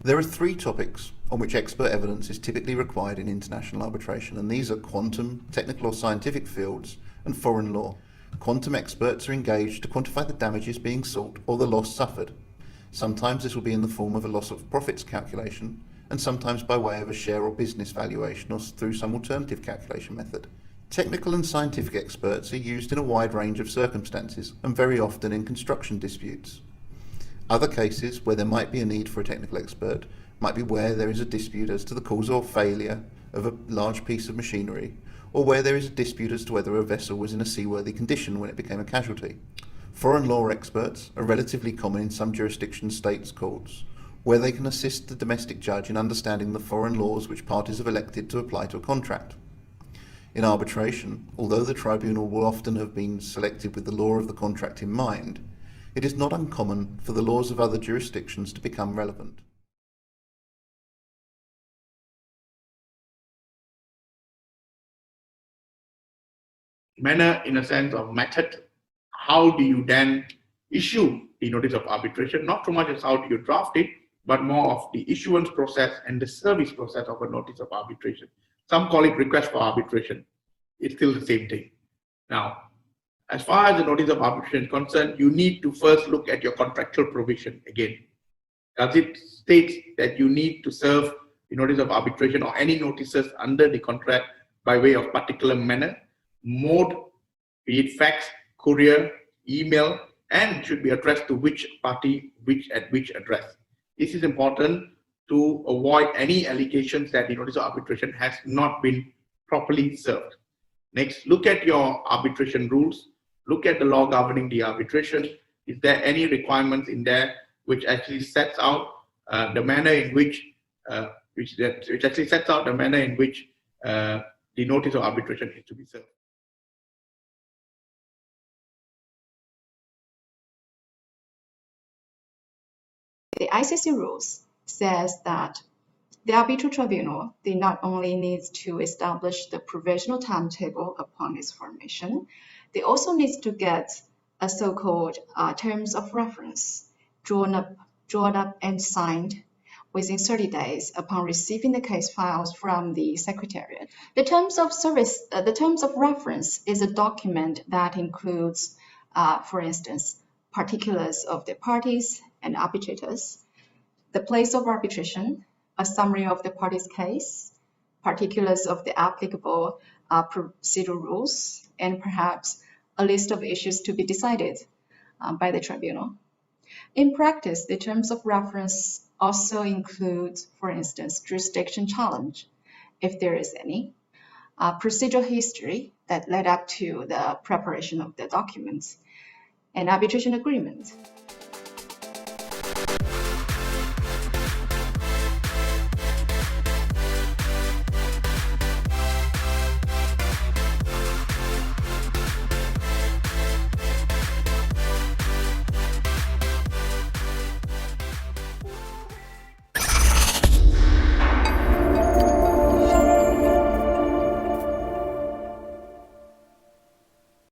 There are three topics on which expert evidence is typically required in international arbitration, and these are quantum, technical or scientific fields, and foreign law. Quantum experts are engaged to quantify the damages being sought or the loss suffered. Sometimes this will be in the form of a loss of profits calculation, and sometimes by way of a share or business valuation or through some alternative calculation method. Technical and scientific experts are used in a wide range of circumstances and very often in construction disputes. Other cases where there might be a need for a technical expert might be where there is a dispute as to the cause or failure of a large piece of machinery, or where there is a dispute as to whether a vessel was in a seaworthy condition when it became a casualty. Foreign law experts are relatively common in some jurisdiction states' courts, where they can assist the domestic judge in understanding the foreign laws which parties have elected to apply to a contract. In arbitration, although the tribunal will often have been selected with the law of the contract in mind, it is not uncommon for the laws of other jurisdictions to become relevant. Manner in a sense of method. How do you then issue the notice of arbitration? Not so much as how do you draft it, but more of the issuance process and the service process of a notice of arbitration. Some call it request for arbitration. It's still the same thing. Now, as far as the notice of arbitration is concerned, you need to first look at your contractual provision again. Does it state that you need to serve the notice of arbitration or any notices under the contract by way of particular manner, mode, be it fax, courier, email, and should be addressed to which party, at which address? This is important to avoid any allegations that the notice of arbitration has not been properly served. Next, look at your arbitration rules. Look at the law governing the arbitration. Is there any requirements in there which actually sets out the manner in which the notice of arbitration is to be served? The ICC rules says that the arbitral tribunal not only needs to establish the provisional timetable upon its formation, they also needs to get a so-called terms of reference drawn up and signed within 30 days upon receiving the case files from the Secretariat. The terms of reference is a document that includes, for instance, particulars of the parties and arbitrators, the place of arbitration, a summary of the party's case, particulars of the applicable procedural rules, and perhaps a list of issues to be decided by the tribunal. In practice, the terms of reference also include, for instance, jurisdiction challenge, if there is any, procedural history that led up to the preparation of the documents, and arbitration agreement.